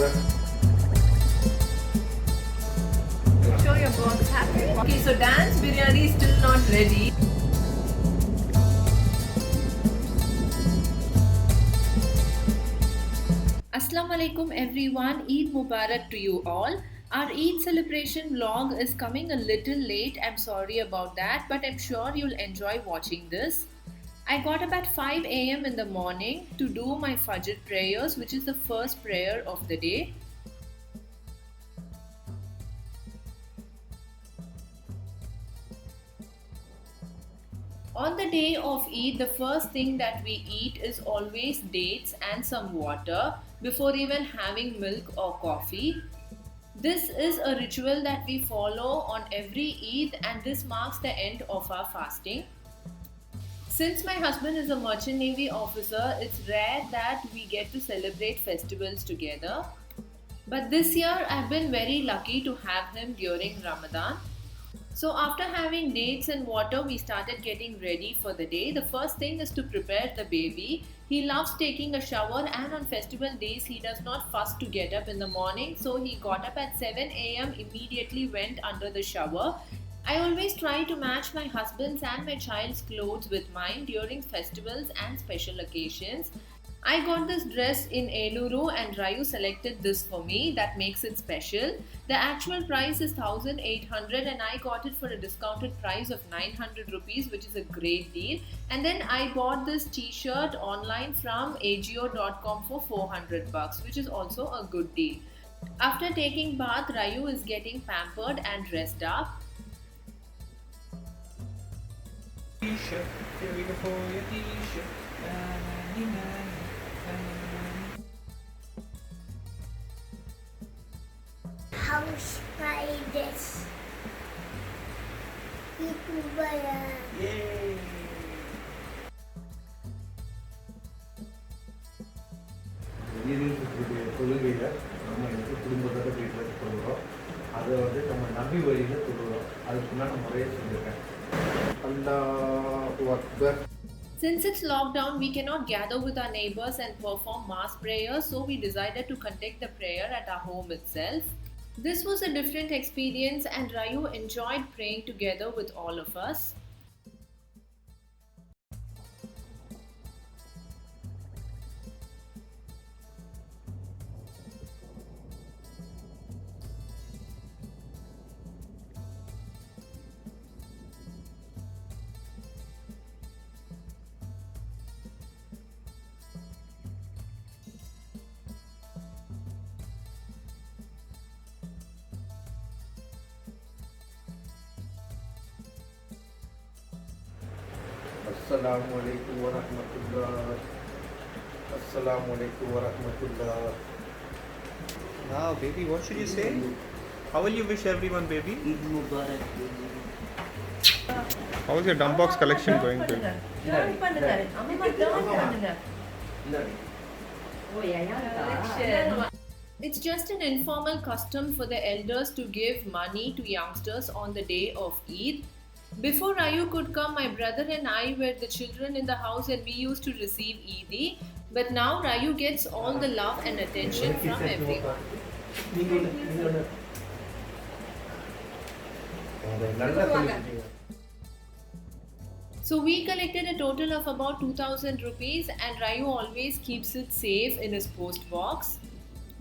Show your box happy. Okay, so Dan's biryani is still not ready. Assalamu alaikum everyone, Eid Mubarak to you all. Our Eid celebration vlog is coming a little late. I'm sorry about that, but I'm sure you'll enjoy watching this. I got up at 5 a.m. in the morning to do my Fajr prayers, which is the first prayer of the day. On the day of Eid, the first thing that we eat is always dates and some water before even having milk or coffee. This is a ritual that we follow on every Eid, and this marks the end of our fasting. Since my husband is a merchant navy officer, it's rare that we get to celebrate festivals together. But this year I've been very lucky to have him during Ramadan. So, after having dates and water, we started getting ready for the day. The first thing is to prepare the baby. He loves taking a shower, and on festival days, he does not fuss to get up in the morning. So, he got up at 7 a.m., immediately went under the shower. I always try to match my husband's and my child's clothes with mine during festivals and special occasions. I got this dress in Eluru and Rayu selected this for me. That makes it special. The actual price is 1800 and I got it for a discounted price of 900 rupees, which is a great deal. And then I bought this t-shirt online from agio.com for 400 bucks, which is also a good deal. After taking bath, Rayu is getting pampered and dressed up. T-shirt, here we go for your t-shirt. House spiders. Eat Yay! தொழுகையில் நம்ம எனக்கு குடும்பத்தோட வீட்டில் தொழுகிறோம். அதை வந்து நம்ம நபி வழியில் தொழுகிறோம். அதுக்குண்டான முறையை சொல்லியிருக்கேன். அல்லாஹு Akbar. Since it's lockdown, we cannot gather with our neighbors and perform mass prayers, so we decided to conduct the prayer at our home itself. This was a different experience, and Rayu enjoyed praying together with all of us. Assalamu alaikum wa rahmatullah. Assalamu alaikum wa rahmatullah. Wow, baby, what should you say? How will you wish everyone, baby? Eid Mubarak. How is your dump box collection going to? It's just an informal custom for the elders to give money to youngsters on the day of Eid. Before Rayu could come, my brother and I were the children in the house and we used to receive Eid. But now Rayu gets all the love and attention from everyone. நல்லா சொல்லிட்டீங்க. So we collected a total of about 2000 rupees and Rayu always keeps it safe in his post box.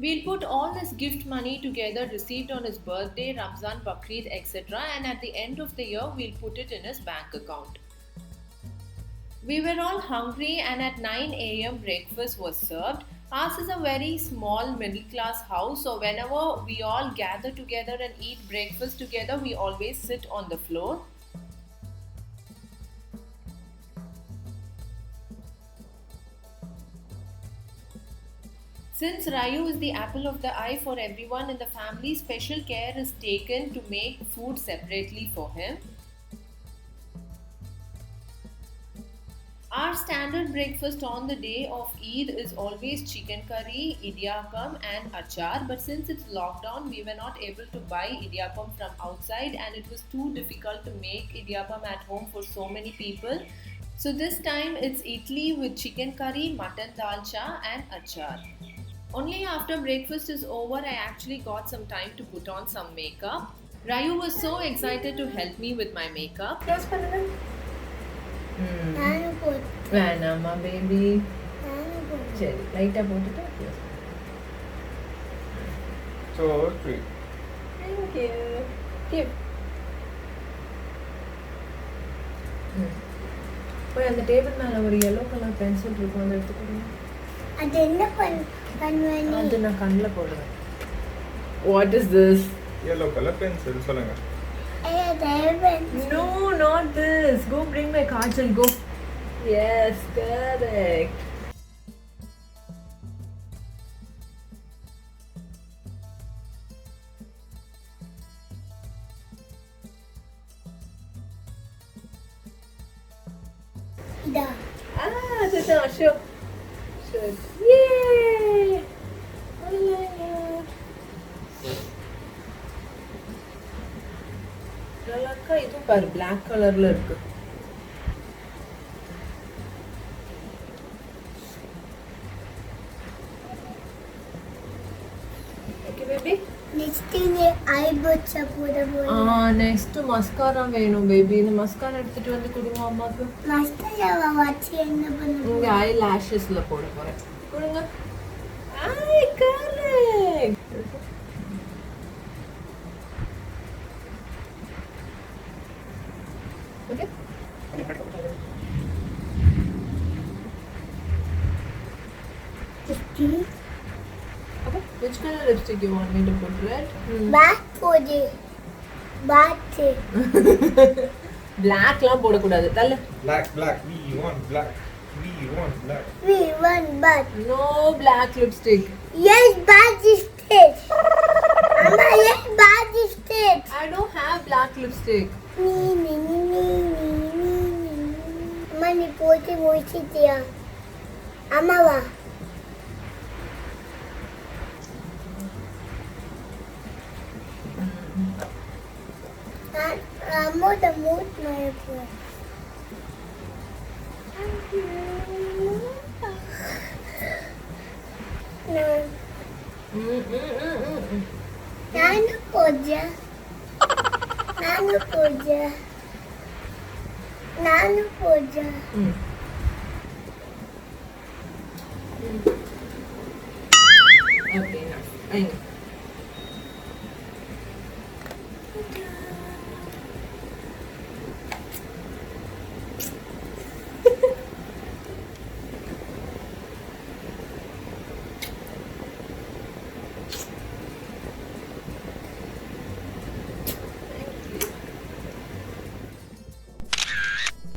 We'll put all this gift money together received on his birthday, Ramzan, Bakrid, etc. and at the end of the year we'll put it in his bank account. We were all hungry and at 9 a.m. breakfast was served. Ours is a very small middle class house, so whenever we all gather together and eat breakfast together, we always sit on the floor. Since Rayu is the apple of the eye for everyone in the family, special care is taken to make food separately for him. Our standard breakfast on the day of Eid is always chicken curry, idiyappam and achar, but since it's lockdown, we were not able to buy idiyappam from outside and it was too difficult to make idiyappam at home for so many people. So this time it's idli with chicken curry, mutton dalcha and achar. Only after breakfast is over, I actually got some time to put on some makeup. Ryu was so excited to help me with my makeup. நானும் போட்டு வேணாமா baby நானும் போட்டு சரி லைட்டாக போட்டுட்டு So sweet. Thank you. Give. போய் அந்த டேபிள் மேலே ஒரு yellow கலர் பென்சில் இருக்கும் அதை எடுத்துக்கோங்க. அது என்ன பண்ணுவேன் அது நான் கண்ணில் போடுவேன். What is this? Yellow color pencil. சொல்லுங்க. No, not this. Go bring my kajal. Go. Yes, correct. இதா That's a show. Yay! நல்லாக்கா இது பாரு black கலர்ல இருக்கு. Okay baby. நெக்ஸ்ட் நீ ஐப்ரோஸ் போட போறேன் நெக்ஸ்ட் மஸ்காரா வேணும் பேபி. இந்த மஸ்காரா எடுத்துட்டு வந்து கொடுங்க அம்மாக்கு. மஸ்காராவை வச்சு என்ன பண்ண இங்க ஐ lashes-ல போட போறேன். கொடுங்க. I correct. Okay. போறேன் Okay. Which color lipstick you want me to put? Red? Bag போடு பாத்து Blackலாம் போடக்கூடாது. தள்ளு. Black, black. We want black. We want black. we want back No black lipstick. yes back is state amma yes back is state I don't have black lipstick. நீ அம்மா நீ போட்டு முடிச்சிட்டியா அம்மாவா அம்மோட மூட் மயப்போ நானும் Bhoja Okay, now. I know.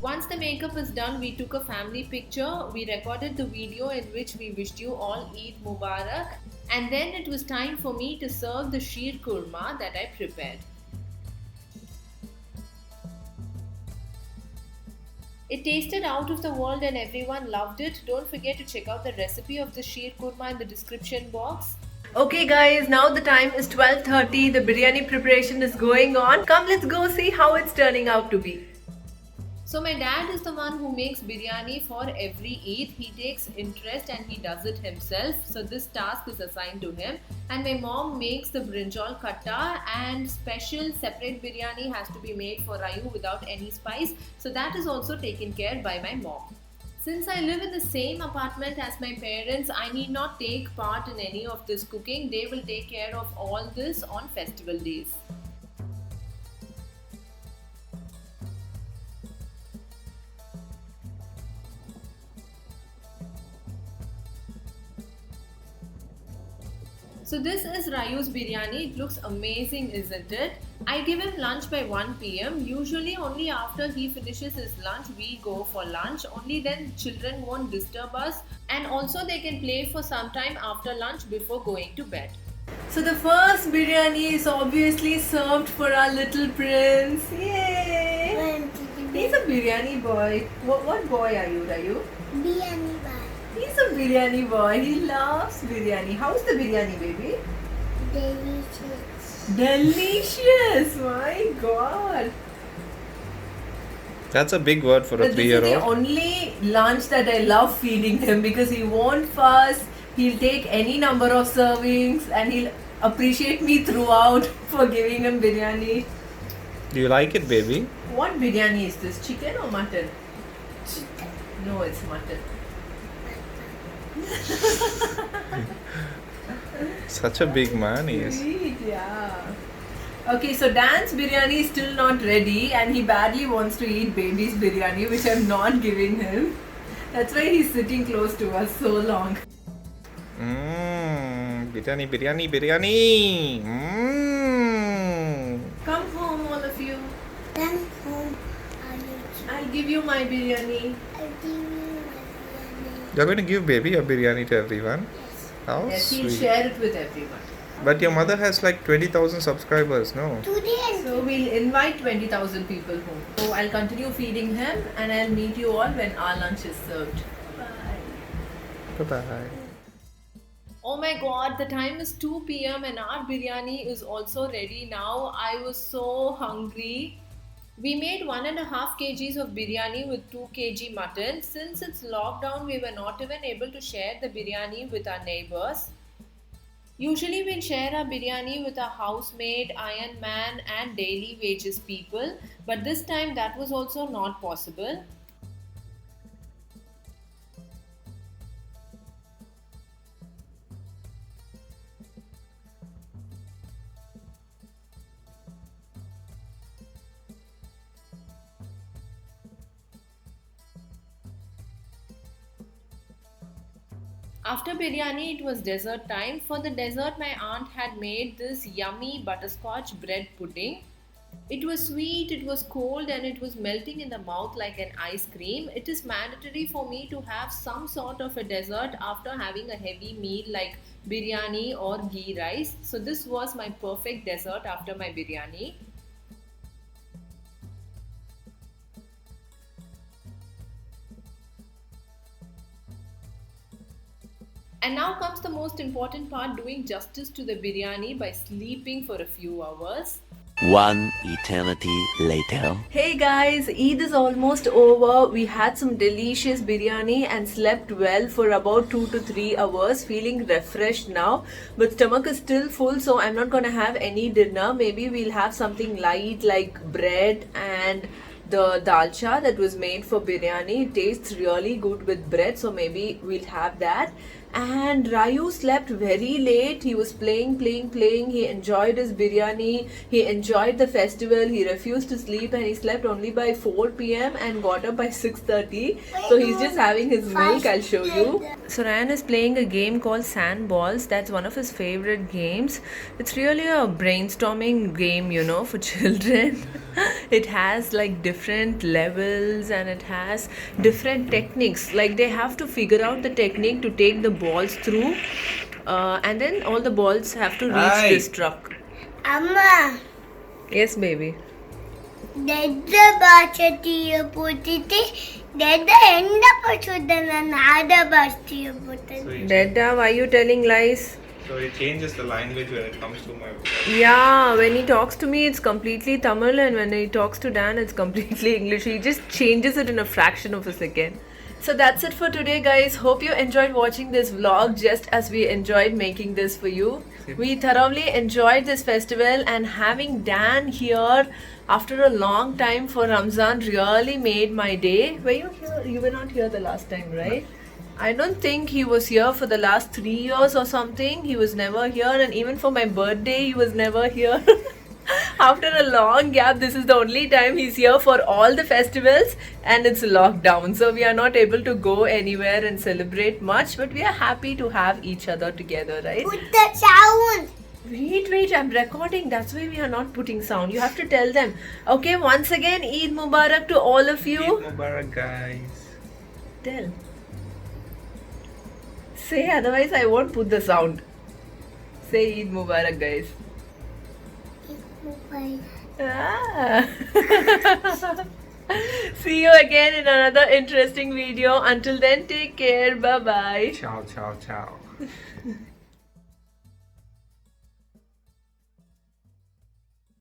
Once the makeup is done, we took a family picture. We recorded the video in which we wished you all Eid Mubarak. And then it was time for me to serve the sheer kurma that I prepared. It tasted out of the world and everyone loved it. Don't forget to check out the recipe of the sheer kurma in the description box. Okay guys, now the time is 12:30. The biryani preparation is going on. Come, let's go see how it's turning out to be. So my dad is the one who makes biryani for every Eid. He takes interest and he does it himself. So this task is assigned to him. And my mom makes the brinjal khatta, and special separate biryani has to be made for Ryu without any spice. So that is also taken care by my mom. Since I live in the same apartment as my parents, I need not take part in any of this cooking. They will take care of all this on festival days. So this is Rayu's biryani. It looks amazing, isn't it? I give him lunch by 1 p.m. Usually only after he finishes his lunch we go for lunch. Only then children won't disturb us, and also they can play for some time after lunch before going to bed. So the first biryani is obviously served for our little prince. Yay! He's a biryani boy. What boy are you, Rayu? biryani bag He's a biryani boy. He loves biryani. How's the biryani, baby? delicious Delicious! My God! That's a big word for a But this is the 3-year-old. only lunch that I love feeding him because he won't fuss. He'll take any number of servings and he'll appreciate me throughout for giving him biryani. Do you like it, baby? What biryani is this? Chicken or mutton? Chicken. No, it's mutton. Such a big man he is. Sweet, yeah. Okay, so Dan's biryani is still not ready and he badly wants to eat baby's biryani, which I'm not giving him. That's why he's sitting close to us so long. Biryani, biryani, biryani. Come home, all of you. Then home. I'll give you my biryani. I'll give you my biryani. You're going to give baby a biryani to everyone? Yes. How Yes, he'll sweet. share it with everyone. But your mother has like 20,000 subscribers, no? Today and So we'll invite 20,000 people home. So I'll continue feeding him and I'll meet you all when our lunch is served. Bye. Bye-bye. Oh my god, the time is 2 p.m. and our biryani is also ready now. I was so hungry. We made 1.5 kgs of biryani with 2 kg mutton. Since it's lockdown, we were not even able to share the biryani with our neighbors. Usually we'll share our biryani with our housemaid, iron man and daily wages people. But this time that was also not possible. After biryani, it was dessert time. For the dessert, my aunt had made this yummy butterscotch bread pudding. It was sweet, it was cold, and it was melting in the mouth like an ice cream. It is mandatory for me to have some sort of a dessert after having a heavy meal like biryani or ghee rice. So, this was my perfect dessert after my biryani. And now comes the most important part, doing justice to the biryani by sleeping for a few hours. One eternity later. Hey guys, Eid is almost over. We had some delicious biryani and slept well for about 2 to 3 hours, feeling refreshed now. But stomach is still full, so I'm not gonna have any dinner. Maybe we'll have something light like bread and the dalcha that was made for biryani. It tastes really good with bread, so maybe we'll have that. And Rayu slept very late. He was playing. He enjoyed his biryani. He enjoyed the festival. He refused to sleep and he slept only by 4 p.m. and got up by 6:30. So he's just having his milk. I'll show you. So Ryan is playing a game called Sand Balls. That's one of his favorite games. It's really a brainstorming game, you know, for children. It has like different levels and it has different techniques. Like they have to figure out the technique to take the balls through, and then all the balls have to reach Hi. this truck. Amma, Yes, baby. the bachatiya putiti, the end pachudana nada bachatiya putiti. Dada, why are you telling lies? So he changes the language when it comes to my Yeah, when he talks to me, it's completely Tamil, and when he talks to Dan, it's completely English. He just changes it in a fraction of a second. So that's it for today, guys. Hope you enjoyed watching this vlog just as we enjoyed making this for you. We thoroughly enjoyed this festival, and having Dan here after a long time for Ramzan really made my day. Were you here? You were not here the last time, right? I don't think he was here for the last 3 years or something. He was never here, and even for my birthday, he was never here. After a long gap, this is the only time he's here for all the festivals, and it's lockdown, so we are not able to go anywhere and celebrate much, but we are happy to have each other together, right? Put the sound. Wait, I'm recording. That's why we are not putting sound. You have to tell them. Okay, once again, Eid Mubarak to all of you. Eid Mubarak, guys. Tell. Say, otherwise I won't put the sound. Say Eid Mubarak, guys. Ah. See you again in another interesting video. Until then, take care. Bye bye. Ciao, ciao, ciao.